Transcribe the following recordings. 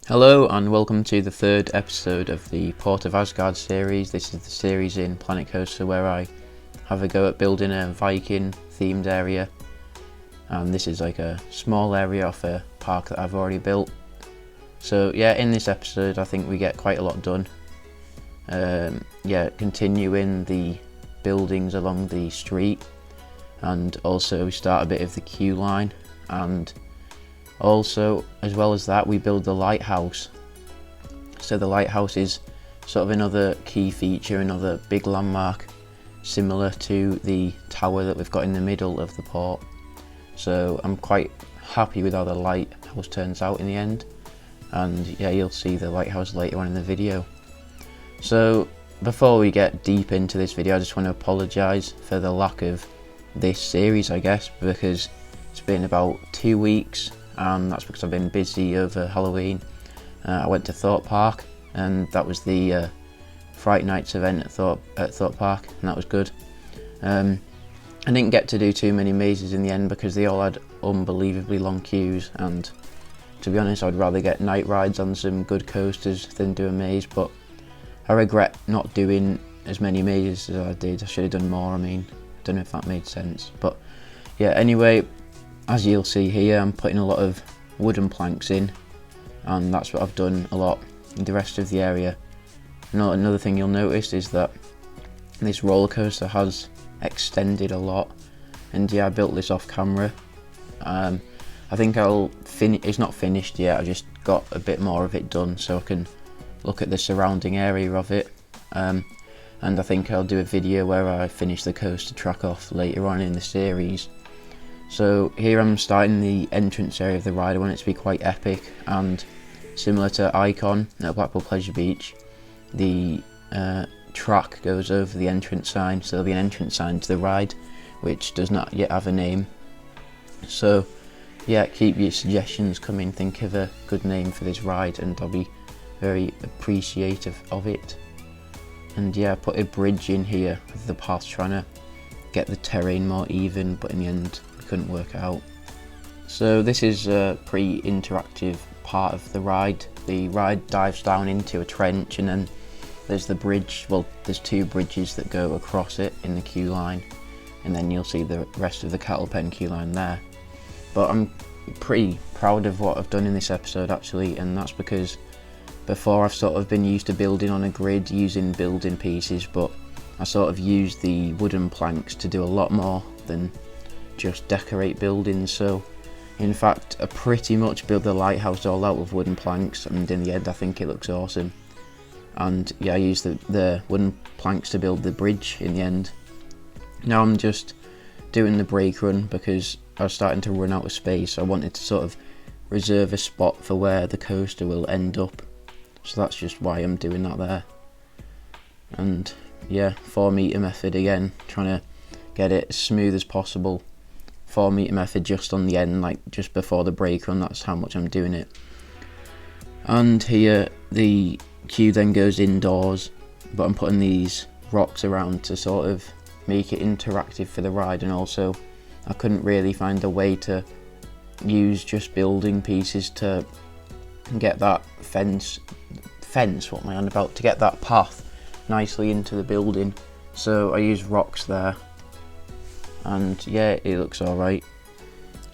Hello and welcome to the third episode of the Port of Asgard series. This is the series in Planet Coaster where I have a go at building a Viking themed area, and this is like a small area off a park that I've already built. So yeah, in this episode I think we get quite a lot done. Continuing the buildings along the street, and also we start a bit of the queue line, and also, as well as that, we build the lighthouse. So the lighthouse is sort of another key feature, another big landmark, similar to the tower that we've got in the middle of the port. So I'm quite happy with how the lighthouse turns out in the end. And yeah, you'll see the lighthouse later on in the video. So before we get deep into this video, I just want to apologise for the lack of this series, I guess, because it's been about 2 weeks. And that's because I've been busy over Halloween. I went to Thorpe Park, and that was the Fright Nights event at Thorpe Park, and that was good. I didn't get to do too many mazes in the end because they all had unbelievably long queues, and to be honest, I'd rather get night rides on some good coasters than do a maze, but I regret not doing as many mazes as I did. I should have done more. I don't know if that made sense, but yeah, anyway, as you'll see here, I'm putting a lot of wooden planks in, and that's what I've done a lot in the rest of the area. Another thing you'll notice is that this roller coaster has extended a lot, and yeah, I built this off camera. I think it's not finished yet, I just got a bit more of it done so I can look at the surrounding area of it. And I think I'll do a video where I finish the coaster track off later on in the series. So here I'm starting the entrance area of the ride. I want it to be quite epic, and similar to Icon at Blackpool Pleasure Beach, the track goes over the entrance sign, so there'll be an entrance sign to the ride which does not yet have a name. So yeah, keep your suggestions coming, think of a good name for this ride and I'll be very appreciative of it. And yeah, I put a bridge in here with the path, trying to get the terrain more even, but in the end couldn't work out. So this is a pretty interactive part of the ride. The ride dives down into a trench, and then there's the bridge. Well, there's two bridges that go across it in the queue line, and then you'll see the rest of the cattle pen queue line there. But I'm pretty proud of what I've done in this episode actually, and that's because before I've sort of been used to building on a grid using building pieces, but I sort of used the wooden planks to do a lot more than just decorate buildings. So in fact, I pretty much built the lighthouse all out with wooden planks, and in the end I think it looks awesome. And yeah, I used the wooden planks to build the bridge in the end. Now I'm just doing the brake run because I was starting to run out of space. I wanted to sort of reserve a spot for where the coaster will end up, so that's just why I'm doing that there. And yeah, 4 meter method again, trying to get it as smooth as possible. 4 meter method just on the end, like just before the brake run, that's how much I'm doing it. And here the queue then goes indoors, but I'm putting these rocks around to sort of make it interactive for the ride, and also I couldn't really find a way to use just building pieces to get that fence, what am I on about, to get that path nicely into the building. So I used rocks there, and yeah, it looks alright.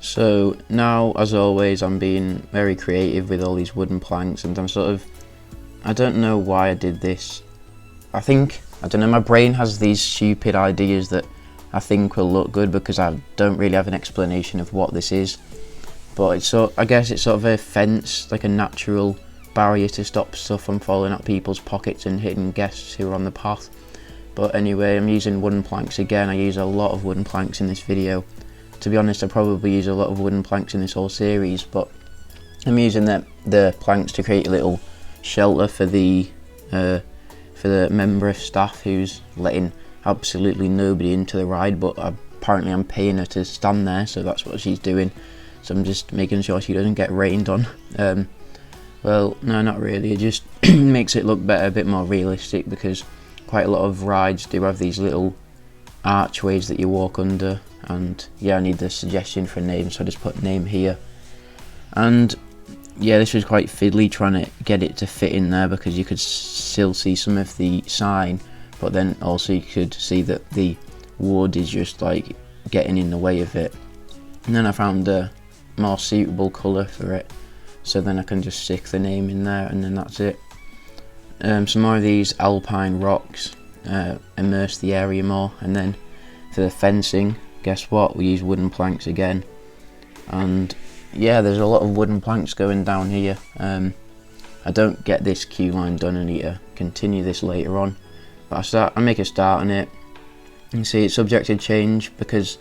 So now, as always, I'm being very creative with all these wooden planks, and I don't know why I did this. I don't know, my brain has these stupid ideas that I think will look good because I don't really have an explanation of what this is. But I guess it's sort of a fence, like a natural barrier to stop stuff from falling out people's pockets and hitting guests who are on the path. But anyway, I'm using wooden planks again. I use a lot of wooden planks in this video. To be honest, I probably use a lot of wooden planks in this whole series, but I'm using the planks to create a little shelter for the member of staff who's letting absolutely nobody into the ride, but apparently I'm paying her to stand there, so that's what she's doing. So I'm just making sure she doesn't get rained on. Well, no, not really. It just makes it look better, a bit more realistic, because quite a lot of rides do have these little archways that you walk under, and yeah, I need the suggestion for a name, so I just put name here. And yeah, this was quite fiddly trying to get it to fit in there, because you could still see some of the sign, but then also you could see that the wood is just like getting in the way of it. And then I found a more suitable colour for it, so then I can just stick the name in there, and then that's it. Some more of these alpine rocks immerse the area more. And then for the fencing, guess what, we use wooden planks again. And yeah, there's a lot of wooden planks going down here. I don't get this queue line done, and need to continue this later on, but I make a start on it. You can see it's subject to change because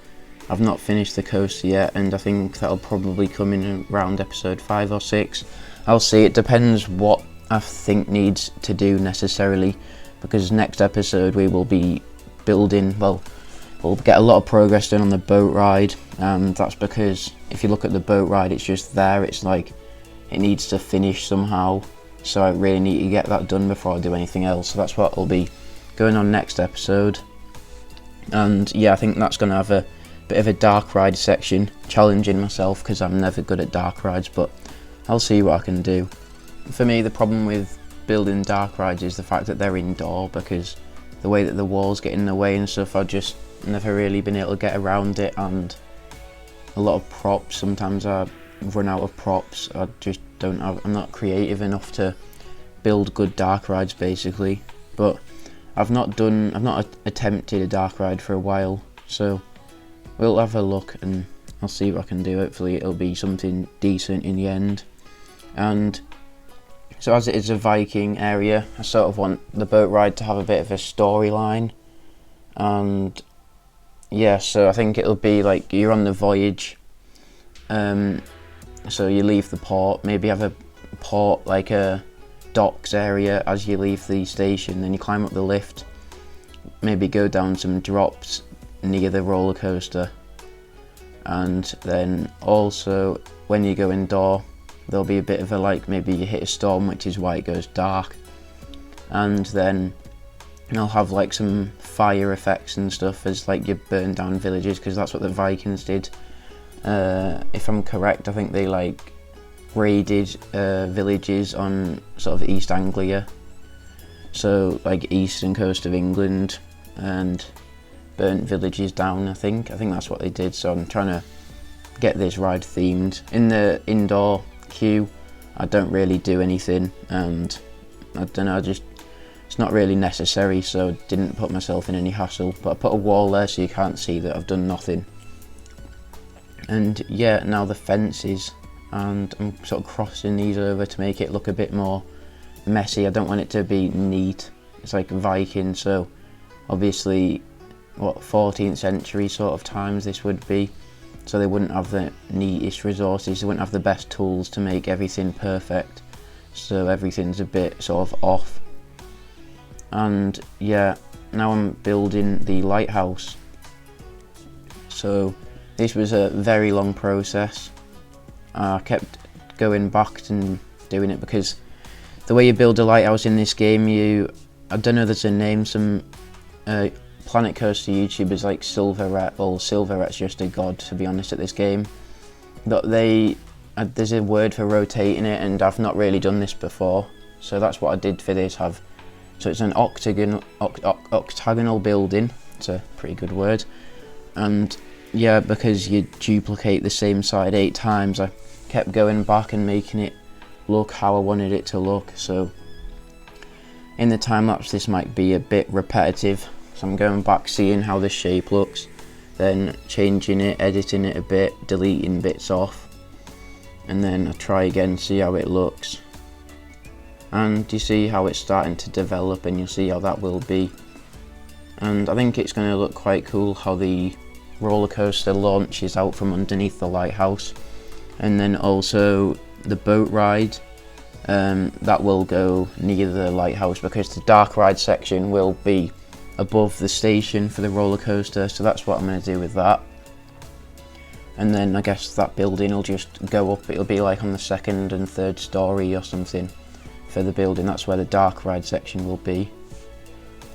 I've not finished the coaster yet, and I think that'll probably come in around episode 5 or 6. I'll see, it depends what I think needs to do necessarily, because next episode we will be building, well, we'll get a lot of progress done on the boat ride, and that's because if you look at the boat ride, it's just there, it's like it needs to finish somehow, so I really need to get that done before I do anything else. So that's what will be going on next episode. And yeah, I think that's going to have a bit of a dark ride section, challenging myself because I'm never good at dark rides, but I'll see what I can do. For me, the problem with building dark rides is the fact that they're indoor, because the way that the walls get in the way and stuff, I've just never really been able to get around it. And a lot of props, sometimes I run out of props. I just don't have, I'm not creative enough to build good dark rides basically. But I've not attempted a dark ride for a while, so we'll have a look and I'll see what I can do. Hopefully it'll be something decent in the end. And so as it is a Viking area, I sort of want the boat ride to have a bit of a storyline. And yeah, so I think it'll be like you're on the voyage, so you leave the port, maybe have a port, like a docks area as you leave the station, then you climb up the lift, maybe go down some drops near the roller coaster, and then also when you go indoor there'll be a bit of a, like, maybe you hit a storm, which is why it goes dark, and then I'll have like some fire effects and stuff as like you burn down villages, because that's what the Vikings did. If I'm correct, I think they like raided villages on sort of East Anglia, so like eastern coast of England, and burnt villages down. I think that's what they did. So I'm trying to get this ride themed. In the indoor queue, I don't really do anything, and I don't know, it's not really necessary, so didn't put myself in any hassle. But I put a wall there so you can't see that I've done nothing. And yeah, now the fences, and I'm sort of crossing these over to make it look a bit more messy. I don't want it to be neat. It's like Viking, so obviously what 14th century sort of times this would be, so they wouldn't have the neatest resources, they wouldn't have the best tools to make everything perfect, so everything's a bit sort of off. And yeah, now I'm building the lighthouse. So this was a very long process. I kept going back and doing it because the way you build a lighthouse in this game, I don't know, there's a name, some Planet Coaster YouTubers like Silverette, well, Silverette's just a god, to be honest, at this game. But there's a word for rotating it, and I've not really done this before, so that's what I did for this. So it's an octagonal building, it's a pretty good word, and yeah, because you duplicate the same side 8 times, I kept going back and making it look how I wanted it to look. So in the time lapse this might be a bit repetitive, so I'm going back, seeing how the shape looks, then changing it, editing it a bit, deleting bits off, and then I try again, see how it looks. And you see how it's starting to develop, and you'll see how that will be. And I think it's going to look quite cool how the roller coaster launches out from underneath the lighthouse, and then also the boat ride that will go near the lighthouse, because the dark ride section will be above the station for the roller coaster, so that's what I'm going to do with that. And then I guess that building will just go up, it'll be like on the 2nd and 3rd story or something for the building. That's where the dark ride section will be.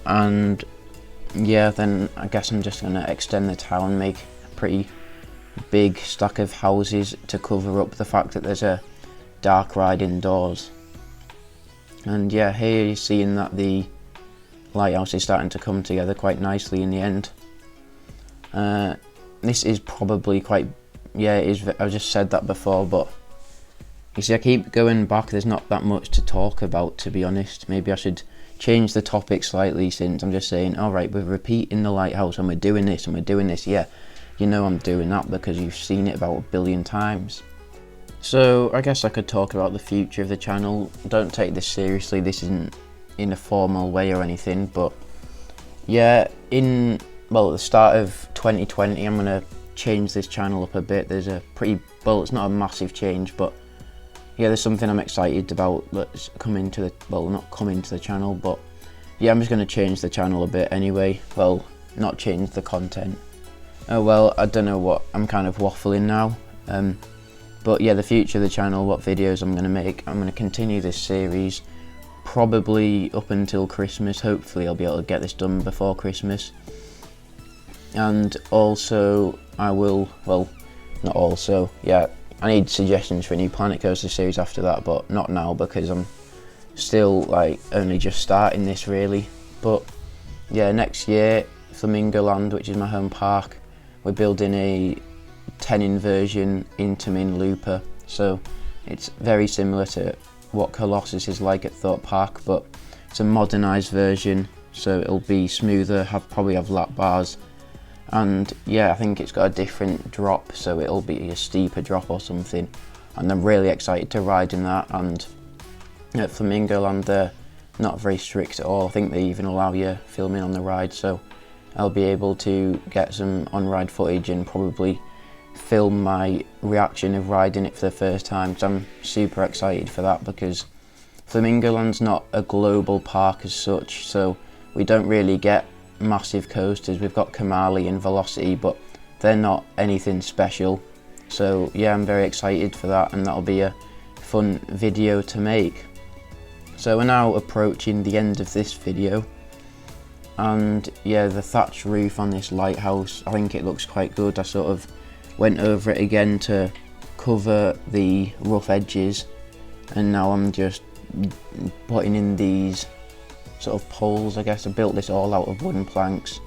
And yeah, then I guess I'm just going to extend the town, make a pretty big stack of houses to cover up the fact that there's a dark ride indoors. And yeah, here you're seeing that the lighthouse is starting to come together quite nicely in the end. This is probably quite, yeah, it is, I just said that before, but you see I keep going back, there's not that much to talk about, to be honest. Maybe I should change the topic slightly, since I'm just saying, alright, we're repeating the lighthouse and we're doing this and we're doing this. Yeah, you know I'm doing that because you've seen it about 1 billion times. So I guess I could talk about the future of the channel. Don't take this seriously, this isn't in a formal way or anything, but yeah, well, at the start of 2020 I'm going to change this channel up a bit. There's a pretty, well, it's not a massive change, but yeah, there's something I'm excited about that's coming to the, well, not coming to the channel, but yeah, I'm just going to change the channel a bit anyway. Well, not change the content. Oh well, I don't know what, I'm kind of waffling now. But yeah, the future of the channel, what videos I'm going to make, I'm going to continue this series probably up until Christmas. Hopefully I'll be able to get this done before Christmas. And also I will, well, not also, yeah, I need suggestions for a new Planet Coaster series after that, but not now because I'm still like only just starting this really. But yeah, next year, Flamingo Land, which is my home park, we're building a 10 inversion Intamin looper, so it's very similar to what Colossus is like at Thorpe Park, but it's a modernised version, so it'll be smoother, probably have lap bars, and yeah, I think it's got a different drop, so it'll be a steeper drop or something, and I'm really excited to ride in that. And at Flamingo Land they're not very strict at all. I think they even allow you filming on the ride, so I'll be able to get some on-ride footage and probably film my reaction of riding it for the first time. So I'm super excited for that because Flamingo Land's not a global park as such, so we don't really get massive coasters. We've got Kamali and Velocity, but they're not anything special. So yeah, I'm very excited for that, and that'll be a fun video to make. So we're now approaching the end of this video, and yeah, the thatch roof on this lighthouse, I think it looks quite good. I sort of went over it again to cover the rough edges, and now I'm just putting in these sort of poles. I guess I built this all out of wooden planks,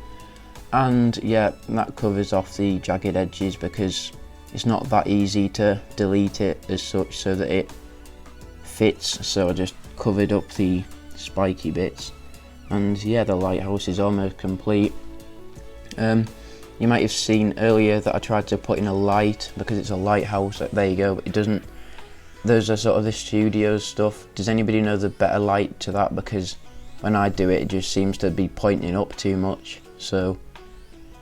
and yeah, that covers off the jagged edges because it's not that easy to delete it as such so that it fits. So I just covered up the spiky bits, and yeah, the lighthouse is almost complete. You might have seen earlier that I tried to put in a light because it's a lighthouse. There you go, but it doesn't. Those are sort of the studio stuff. Does anybody know the better light to that? Because when I do it, it just seems to be pointing up too much, so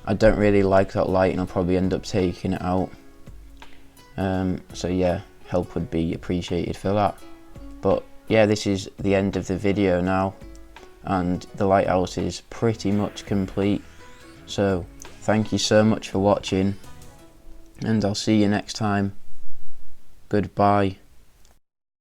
I don't really like that light, and I'll probably end up taking it out. So yeah, help would be appreciated for that. But yeah, this is the end of the video now, and the lighthouse is pretty much complete. So thank you so much for watching, and I'll see you next time. Goodbye.